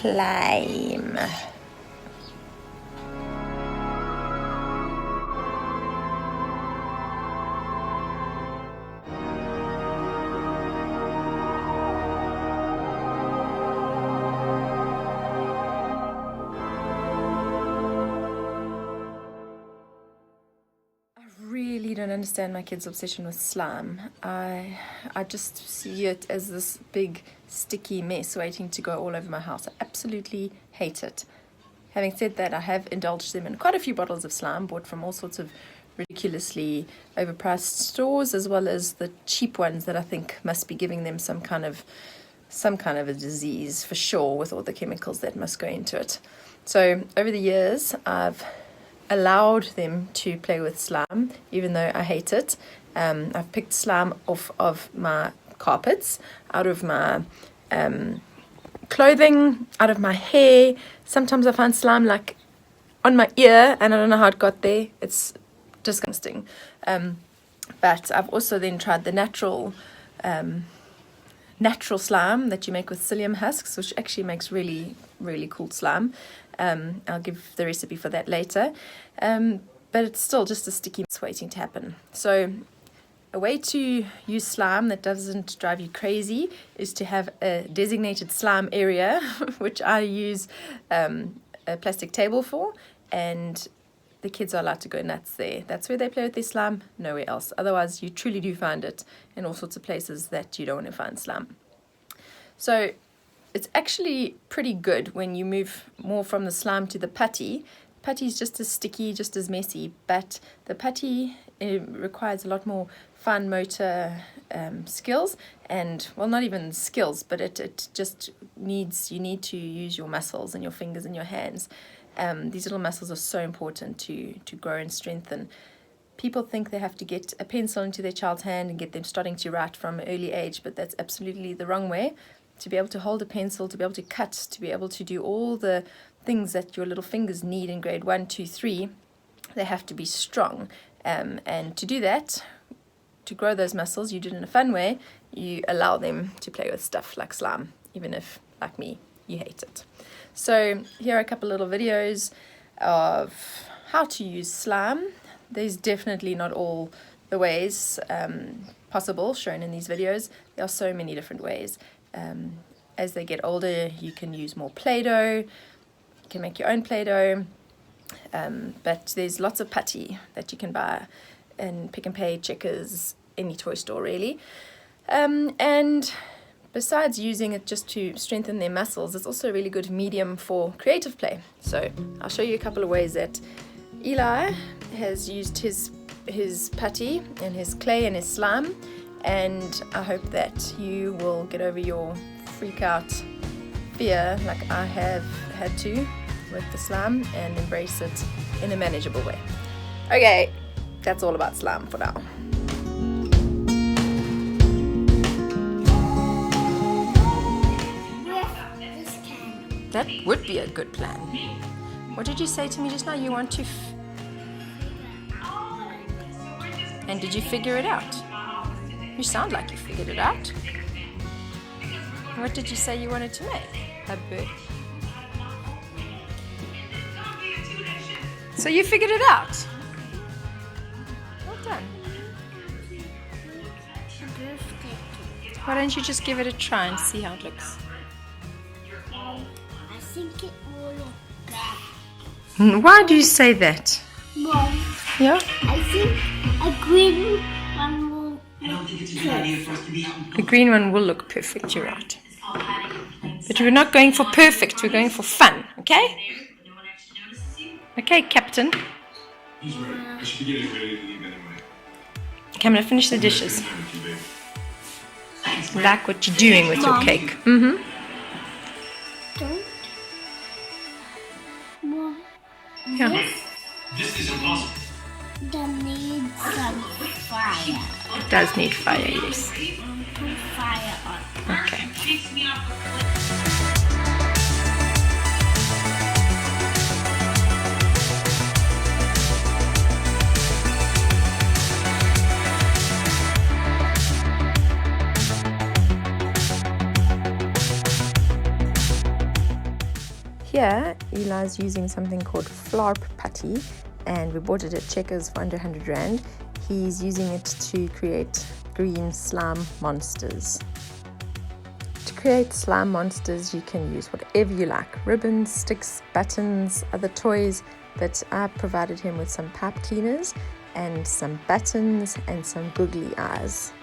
slime. I don't understand my kids' obsession with slime. I just see it as this big sticky mess waiting to go all over my house. I absolutely hate it. Having said that, I have indulged them in quite a few bottles of slime bought from all sorts of ridiculously overpriced stores, as well as the cheap ones that I think must be giving them some kind of a disease for sure, with all the chemicals that must go into it. So over the years, I've allowed them to play with slime, even though I hate it. I've picked slime off of my carpets, out of my clothing, out of my hair. Sometimes I find slime like on my ear, and I don't know how it got there. It's disgusting. But I've also then tried the natural slime that you make with psyllium husks, which actually makes really, really cool slime. I'll give the recipe for that later. But it's still just a sticky mess waiting to happen. So a way to use slime that doesn't drive you crazy is to have a designated slime area, which I use a plastic table for, and the kids are allowed to go nuts there. That's where they play with their slime, nowhere else. Otherwise, you truly do find it in all sorts of places that you don't want to find slime. So it's actually pretty good when you move more from the slime to the putty. Putty is just as sticky, just as messy, but the putty requires a lot more fine motor skills, and, well, not even skills, but it just needs, you need to use your muscles and your fingers and your hands. These little muscles are so important to grow and strengthen. People think they have to get a pencil into their child's hand and get them starting to write from an early age, but that's absolutely the wrong way. To be able to hold a pencil, to be able to cut, to be able to do all the things that your little fingers need in grade 1, 2, 3, they have to be strong. And to do that, to grow those muscles, you do it in a fun way. You allow them to play with stuff like slime, even if, like me, you hate it. So here are a couple little videos of how to use slime. There's definitely not all the ways possible shown in these videos. There are so many different ways. As they get older, you can use more Play-Doh. You can make your own Play-Doh. But there's lots of putty that you can buy in Pick and Pay, Checkers, any toy store really. And besides using it just to strengthen their muscles, it's also a really good medium for creative play. So I'll show you a couple of ways that Eli has used his putty and his clay and his slime, and I hope that you will get over your freak out fear like I have had to with the slime and embrace it in a manageable way. Okay, that's all about slime for now. That would be a good plan. What did you say to me just now? You want to... And did you figure it out? You sound like you figured it out. What did you say you wanted to make? A bird. So you figured it out. Well done. Why don't you just give it a try and see how it looks? I think it will look bad. Why do you say that? Mom, Yeah? I think a green one will look The green one will look perfect, you're right. But we're not going for perfect, we're going for fun, okay? Okay, Captain. He's ready. I should be getting ready to leave anyway. Okay, I'm gonna finish the dishes. Like what you're doing with your cake. Don't. Mom, Yeah. This is impossible. that needs some fire. It does need fire, yes. Put fire on. Okay. Here, Eli's using something called Flarp Putty, and we bought it at Checkers for under 100 Rand. He's using it to create green slime monsters. To create slime monsters, you can use whatever you like, ribbons, sticks, buttons, other toys, but I provided him with some pipe cleaners and some buttons and some googly eyes.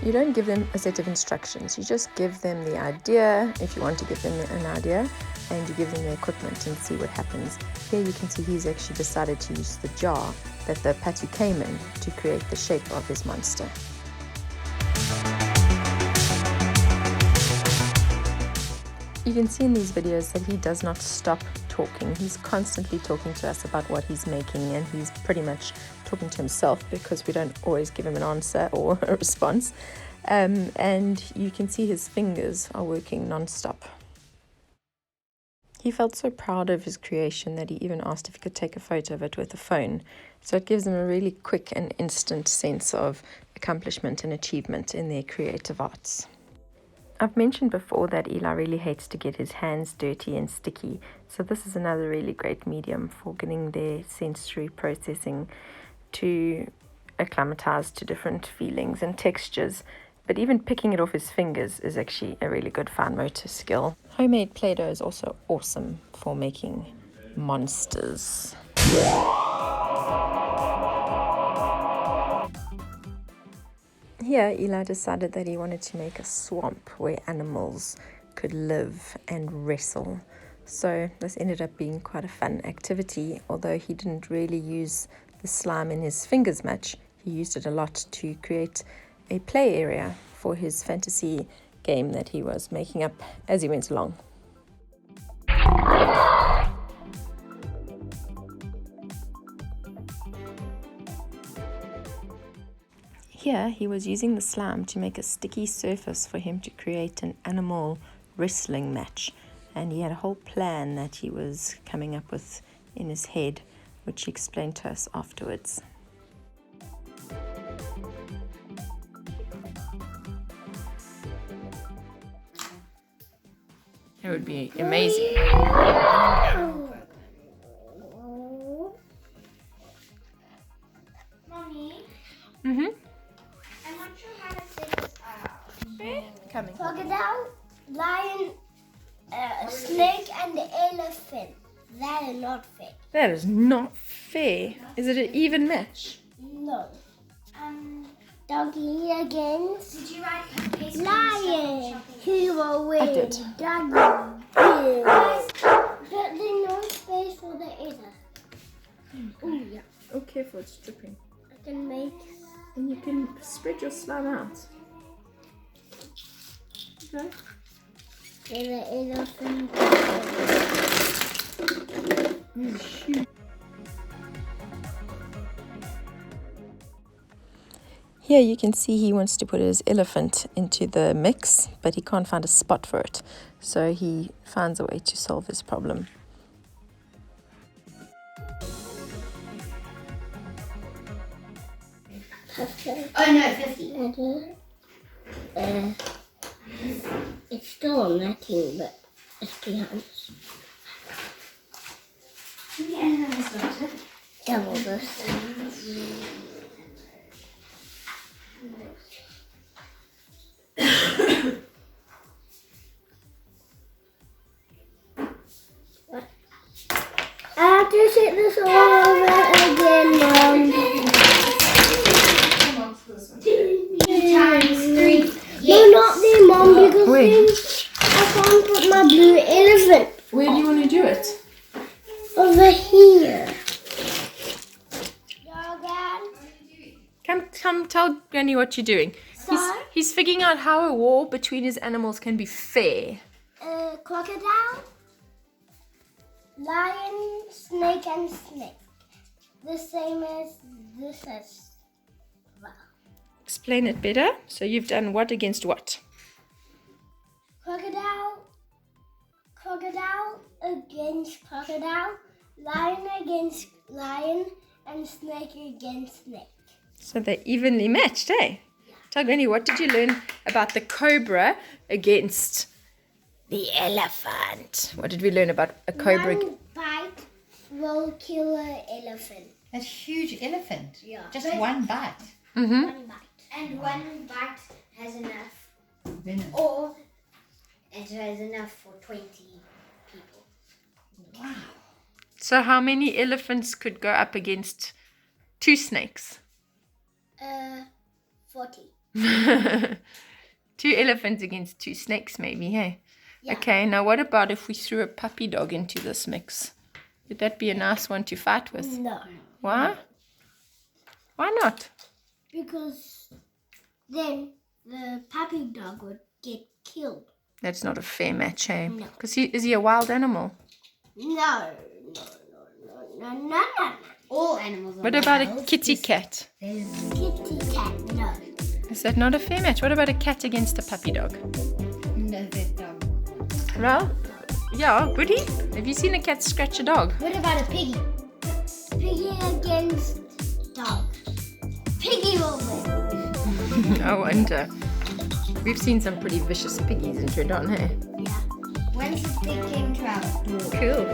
You don't give them a set of instructions, you just give them the idea, if you want to give them an idea, and you give them the equipment and see what happens. Here you can see he's actually decided to use the jar that the putty came in to create the shape of his monster. You can see in these videos that he does not stop talking. He's constantly talking to us about what he's making, and he's pretty much talking to himself because we don't always give him an answer or a response. And you can see his fingers are working non-stop. He felt so proud of his creation that he even asked if he could take a photo of it with a phone. So it gives them a really quick and instant sense of accomplishment and achievement in their creative arts. I've mentioned before that Eli really hates to get his hands dirty and sticky, so this is another really great medium for getting their sensory processing to acclimatize to different feelings and textures. But even picking it off his fingers is actually a really good fine motor skill. Homemade Play-Doh is also awesome for making monsters. Here, Eli decided that he wanted to make a swamp where animals could live and wrestle. So this ended up being quite a fun activity, although he didn't really use the slime in his fingers much. He used it a lot to create a play area for his fantasy game that he was making up as he went along. Here, he was using the slime to make a sticky surface for him to create an animal wrestling match. And he had a whole plan that he was coming up with in his head, which he explained to us afterwards. It would be amazing. Mommy, Mm-hmm. I'm not sure how to say this out. Coming. Crocodile, lion, snake, and elephant. That is not fair. That is not fair. Is it an even match? No. Doggy against. Did you write lion? He will win. I did. Doggy. But there's no space for the other. Oh yeah. Oh, careful, it's dripping. I can make. And you can spread your slime out. Okay. The elephant. Here you can see he wants to put his elephant into the mix, but he can't find a spot for it. So he finds a way to solve his problem. Oh no, 50. It's still on that thing, but it's behind. Double this. I have to set this all over again, Mom. No, not there, Mom, because then I can't put my blue elephant Where do you want to do it? over here. Come tell Granny what you're doing. He's figuring out how a war between his animals can be fair. Crocodile, lion, snake, and snake. The same as this as well. Explain it better. So you've done what against what? Crocodile against crocodile, lion against lion, and snake against snake. So they're evenly matched, eh? Tell Granny, what did you learn about the cobra against The elephant. What did we learn about a cobra? One bite will kill an elephant. A huge elephant. Yeah. Just But- one bite. Mm-hmm. One bite. And one bite has enough. Venom. Or it has enough for 20 people. Wow. So how many elephants could go up against 2 snakes? 40. 2 elephants against 2 snakes, maybe, hey? Yeah. Okay, now what about if we threw a puppy dog into this mix? Would that be a nice one to fight with? No. Why? Why not? Because then the puppy dog would get killed. That's not a fair match, hey? No. Because is he a wild animal? No. All animals are What about a wild. kitty cat? Kitty cat, no. Is that not a fair match? What about a cat against a puppy dog? No, that dog. Well, yeah, would he? Have you seen a cat scratch a dog? What about a piggy? Piggy against dog. Piggy will win. I wonder. We've seen some pretty vicious piggies in Tridon, hey? Yeah. Once a pig came to our door. Cool.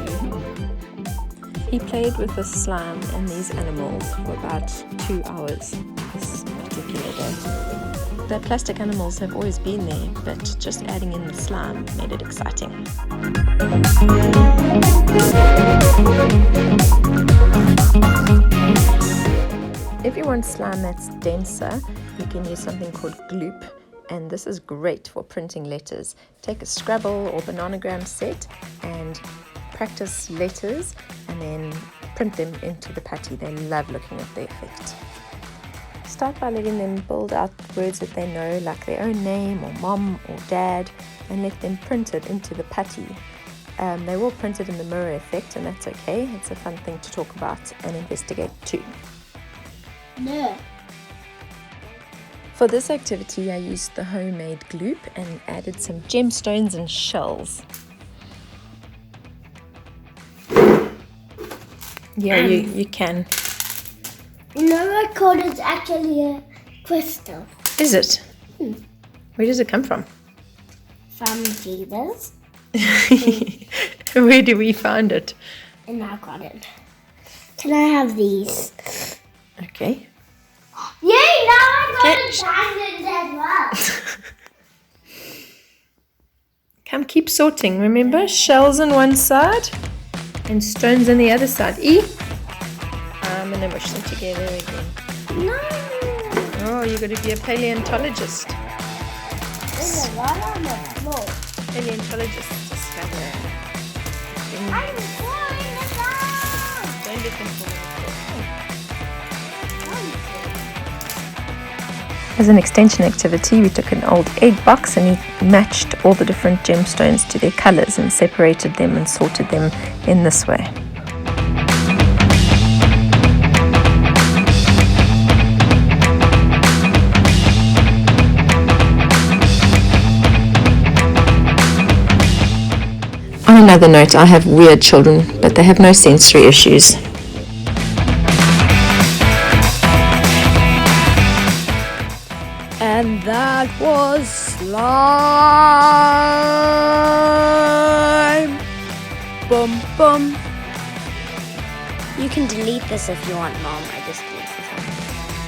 He played with the slime and these animals for about 2 hours this particular day. The plastic animals have always been there, but just adding in the slime made it exciting. If you want slime that's denser, you can use something called goop, and this is great for printing letters. Take a Scrabble or Bananagram set and practice letters and then print them into the putty. They love looking at the effect. Start by letting them build out words that they know, like their own name or mom or dad, and let them print it into the putty. They will print it in the mirror effect, and that's okay. It's a fun thing to talk about and investigate too. No. For this activity, I used the homemade gloop and added some gemstones and shells. Yeah, you can. You know what called it's actually a crystal Is it? Where does it come from? from Jesus, Where do we find it? and I got it. Can I have these? Okay. Yay! Now I got Okay. a diamond as well. Come, keep sorting, remember? Shells on one side and stones on the other side. I'm going to mush them together again. No. Oh, you're going to be a paleontologist. There's a lot on the floor. Paleontologist discover. I'm falling down. Don't let them fall on the floor. As an extension activity, we took an old egg box and we matched all the different gemstones to their colors and separated them and sorted them in this way. On another note, I have weird children, but they have no sensory issues. And that was slime. Bum bum. You can delete this if you want, Mom. I just deleted this one.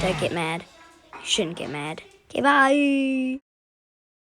Don't get mad. You shouldn't get mad. Okay, bye.